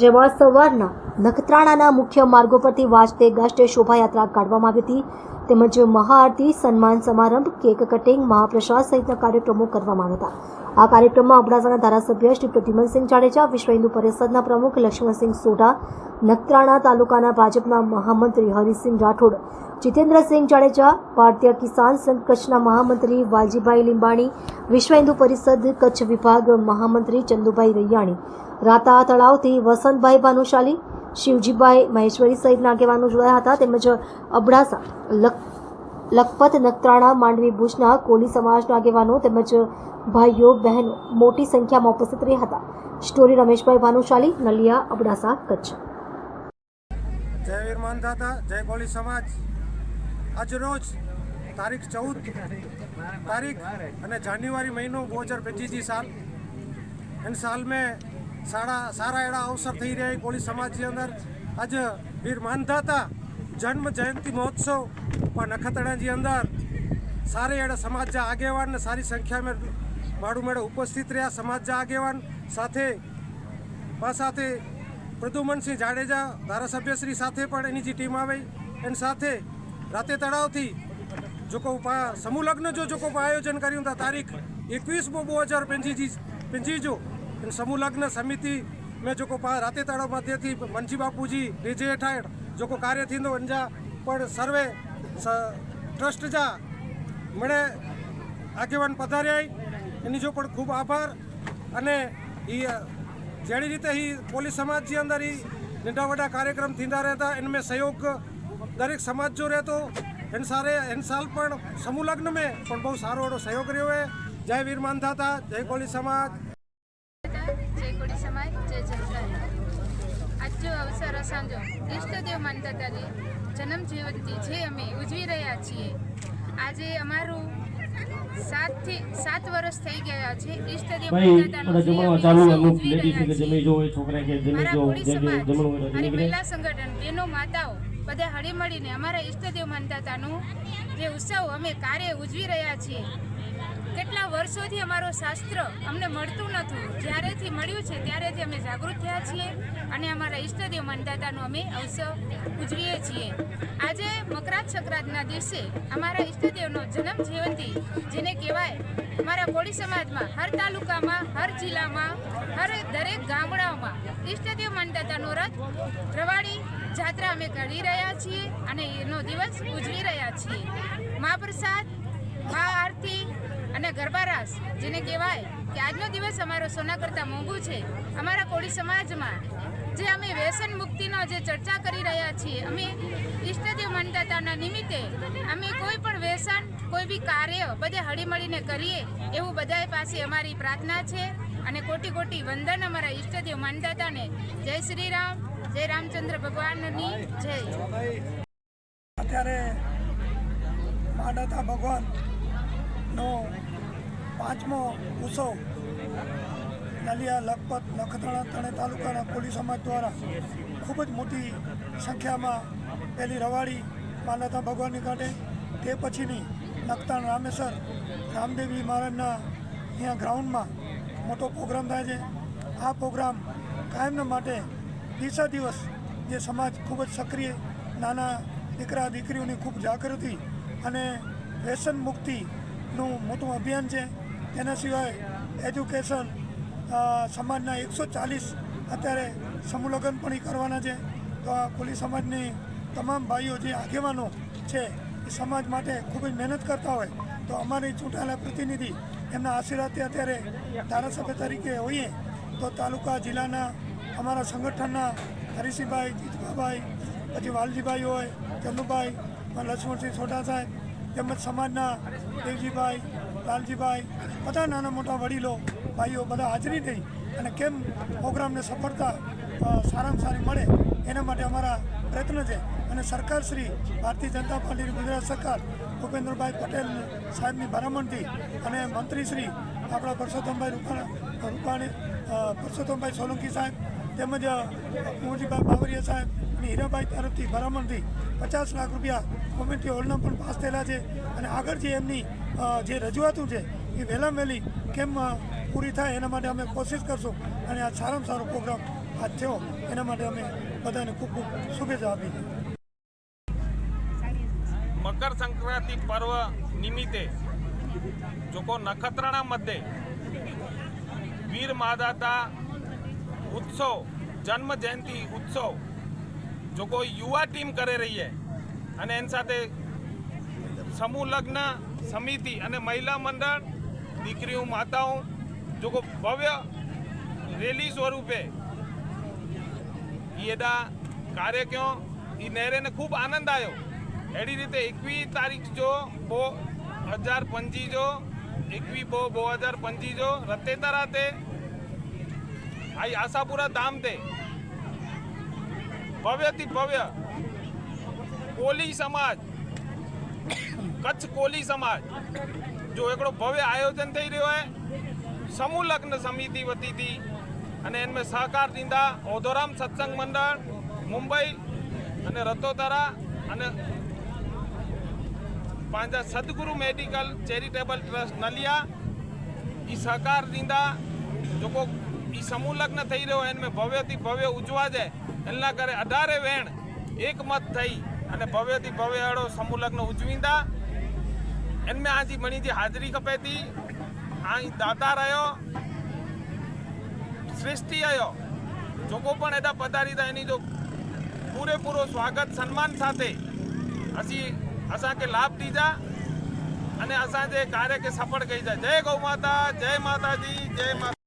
જેમાં સવારના નખત્રાણાના મુખ્ય માર્ગો પરથી વાજતે ગાજતે શોભાયાત્રા કાઢવામાં આવી હતી તેમજ મહાઆરતી, સન્માન સમારંભ, કેક કટિંગ, મહાપ્રસાદ સહિતના કાર્યક્રમો કરવામાં આવ્યા હતા। આ કાર્યક્રમમાં અબડાસાના ધારાસભ્ય શ્રી પ્રદ્યુમનસિંહ જાડેજા, વિશ્વ હિન્દુ પરિષદના પ્રમુખ લક્ષ્મણસિંહ સોઢા, નખત્રાણા તાલુકાના ભાજપના મહામંત્રી હરિસિંહ રાઠોડ, જીતેન્દ્રસિંહ જાડેજા, ભારતીય કિસાન સંઘ કચ્છના મહામંત્રી વાલજીભાઈ લીંબાણી, વિશ્વ હિન્દુ પરિષદ કચ્છ વિભાગ મહામંત્રી ચંદુભાઈ રૈયાણી, રાતા તળાવથી વસંતભાઈ ભાનુશાલી, શિવજીભાઈ મહેશ્વરી સહિતના આગેવાનો જોડાયા હતા। તેમજ અબડાસા, લખપત, નખત્રાણા, માંડવી, ભુજના કોલી સમાજના આગેવાનો તેમજ ભાઈઓ બહેનો મોટી સંખ્યામાં ઉપસ્થિત રહ્યા હતા। સ્ટોરી રમેશભાઈ ભાનુશાલી, નલિયા, અબડાસા, કચ્છ। જય વીર માનધાતા, જય કોલી સમાજ। આજ રોજ તારીખ 14 तारीख અને જાન્યુઆરી મહિનો 2025 साल इन साल में सारा एड़ा अवसर थी रहे कोली समाज के अंदर। आज वीर मानधाता जन्म जयंती महोत्सव पर नखत्राणा जी अंदर सारे एड़ा समाज जा आगेवान ने सारी संख्या में माड़ू मेड़े उपस्थित रहा। समाज जा आगेवान साथे प्रद्युमनसिंह जाडेजा धारासभ्यश्री साथे पण एनी जी टीम आई एन साथे राते तड़ाव थी जो को समूह लग्न जो को आयोजन कर्યું था तारीख 21/2025 जो इन समूह लग्न समिति में जो को राते तड़ाव मध्य थी मंची बापूजी डीजे हेठाड़ जो को कार्य थी अंजा पर सर्वे ट्रस्ट जा मणे आगेवान पधार्या एनी जो पण खूब आभार। अने जेड़ी रीते ही पोलीस समाज जी अंदर ही निंडा वडा कार्यक्रम थींदा रहता इनमें सहयोग दरेक समाज जो रहतो इन साल पण समूह लग्न में पण बहुत सारो एडो सहयोग रह्यो है। जय वीर मानधाता, जय कोली समाज। जय कोली समाज, जय जनता। आज जो अवसर असांजो इष्टदेव मानधातानी जन्म जयंती जे अमे उजवी रह्या छीए। आज अमारू 7 वर्ष થઈ ગયા છે। इष्टदेव मानधातानो महिला संगठन बहनों माताओं बधा हળી મળીને અમારા इष्टदेव मानधाताનું જે ઉત્સવ અમે કાર્ય ઉજવી રહ્યા છીએ। કેટલા વર્ષોથી અમારો શાસ્ત્ર અમને મળતું નહોતું, જ્યારેથી મળ્યું છે ત્યારેથી અમે જાગૃત થયા છીએ અને અમારા ઇષ્ટદેવ માનધાતાનો અમે અવસર ઉજવીએ છીએ। આજે મકરાત સંક્રાંતના દિવસે અમારા ઇષ્ટદેવનો જન્મ જયંતિ જેને કહેવાય અમારા કોળી સમાજમાં હર તાલુકામાં, હર જિલ્લામાં, દરેક ગામડાઓમાં ઇષ્ટદેવ માનધાતાનો રથ રવાડી જાત્રા અમે કાઢી રહ્યા છીએ અને એનો દિવસ ઉજવી રહ્યા છીએ। મહાપ્રસાદ, મહાઆરતી અને ગરબા રાસ જેને કહેવાય કે આજનો દિવસ અમારો સોના કરતાં મોંઘું છે। અમારા કોળી સમાજમાં જે અમે વ્યસન મુક્તિનો જે ચર્ચા કરી રહ્યા છીએ, અમે ઇષ્ટદેવ માનધાતાના નિમિત્તે અમે કોઈ પણ વ્યસન, કોઈ બી કાર્ય બધે હળીમળીને કરીએ એવું બધાય પાસે અમારી પ્રાર્થના છે અને કોટી કોટી વંદન અમારા ઇષ્ટદેવ માનધાતાને। જય શ્રી રામ, જય રામચંદ્ર ભગવાનની જય। અત્યારે માનધાતા ભગવાનનો 5મો ઉત્સવ નલિયા, લખપત, નખત્રાણા ત્રણેય તાલુકાના કોળી સમાજ દ્વારા ખૂબ જ મોટી સંખ્યામાં પહેલી રવાડી માનધાતા ભગવાનની કાઢે, તે પછીની નખત્રાણા રામેશ્વર રામદેવી મહારાજના અહીંયા ગ્રાઉન્ડમાં મોટો પ્રોગ્રામ થાય છે। આ પ્રોગ્રામ કાયમના માટે 20 દિવસ જે સમાજ ખૂબ જ સક્રિય, નાના દીકરા દીકરીઓની ખૂબ જાગૃતિ અને વ્યસન મુક્તિનું મોટું અભિયાન છે। તેના સિવાય એજ્યુકેશન, સમાજના 140 અત્યારે સમૂહ લગ્ન પણ કરવાના છે। તો આ કોલી સમાજની તમામ ભાઈઓ જે આગેવાનો છે એ સમાજ માટે ખૂબ જ મહેનત કરતા હોય તો અમારી ચૂંટાયેલા પ્રતિનિધિ એમના આશીર્વાદથી અત્યારે ધારાસભ્ય તરીકે હોઈએ તો તાલુકા જિલ્લાના અમારા સંગઠનના હરિસિંહભાઈ, જીતભાઈ, પછી વાલજીભાઈ હોય, ચંદુભાઈ, લક્ષ્મણસિંહ સોઢા સાહેબ, તેમજ સમાજના દેવજીભાઈ, લાલજીભાઈ, બધા નાના મોટા વડીલો ભાઈઓ બધા હાજરી થઈ અને કેમ પ્રોગ્રામને સફળતા સારામાં સારી મળે એના માટે અમારા પ્રયત્ન છે। અને સરકાર શ્રી ભારતીય જનતા પાર્ટીની ગુજરાત સરકાર ભૂપેન્દ્રભાઈ પટેલ સાહેબની ભલામણથી અને મંત્રી શ્રી આપણા પરસોત્તમભાઈ સોલંકી સાહેબ તેમજ કુંવરજીભાઈ બાવરિયા સાહેબ અને હીરાભાઈ તરફથી ભલામણથી 50 લાખ રૂપિયા કોમ્યુનિટી હોલના પણ પાસ થયેલા છે અને આગળ જે એમની જે રજૂઆતો છે એ વહેલામાં વહેલી કેમ પૂરી થાય એના માટે અમે કોશિશ કરશું અને આ સારામાં સારો પ્રોગ્રામ આજ થયો એના માટે અમે બધાને ખૂબ ખૂબ શુભેચ્છા આપી છે. मकर संक्रांति पर्व निमित्ते जो को नखत्राणा मध्य वीर मादाता उत्सव जन्म जयंती उत्सव जो को युवा टीम करे रही है अने एन साथे समूह लग्न समिति अने महिला मंडल दीकरीओ माताओं जो को भव्य रेली स्वरूपे एदा कार्यक्रम ई नेरे ने खूब आनंद आयो. एडी रीते 21 तारीख जो 2025 जो 21/2/2025 जो रतेदारा ते आई आशापुरा धाम ते भव्य थी भव्य कोली समाज कच्छ कोली समाज जो एकड़ो भव्य आयोजन थई रह्यो है समूह लग्न समिति वती थी अने इनमें सहकार दींदा ओधोराम सत्संग मंडल मुंबई अने रतोदरा अने पांजा सदगुरु मेडिकल चेरिटेबल ट्रस्ट नलिया ई सहकार दींदा जो को ई समूह लग्न थई रह्यो है इनमें भव्य थी भव्य उजवा जाए एना करे 18 वेण एक मत थई अने भव्य थी भव्य अड़ो समूह लग्न उजवींदा इनमें आज मणी जी हाजरी खपे थी आई दाता रह्यो सृष्टि आयो जो को पण एदा पधारी था एनी जो पूरेपूरो स्वागत सन्मान साथे असी असा के लाभ दीजा अने असा जे कार्य के सफल कई जाए. जय गौ माता, जय माता जी, जय माता.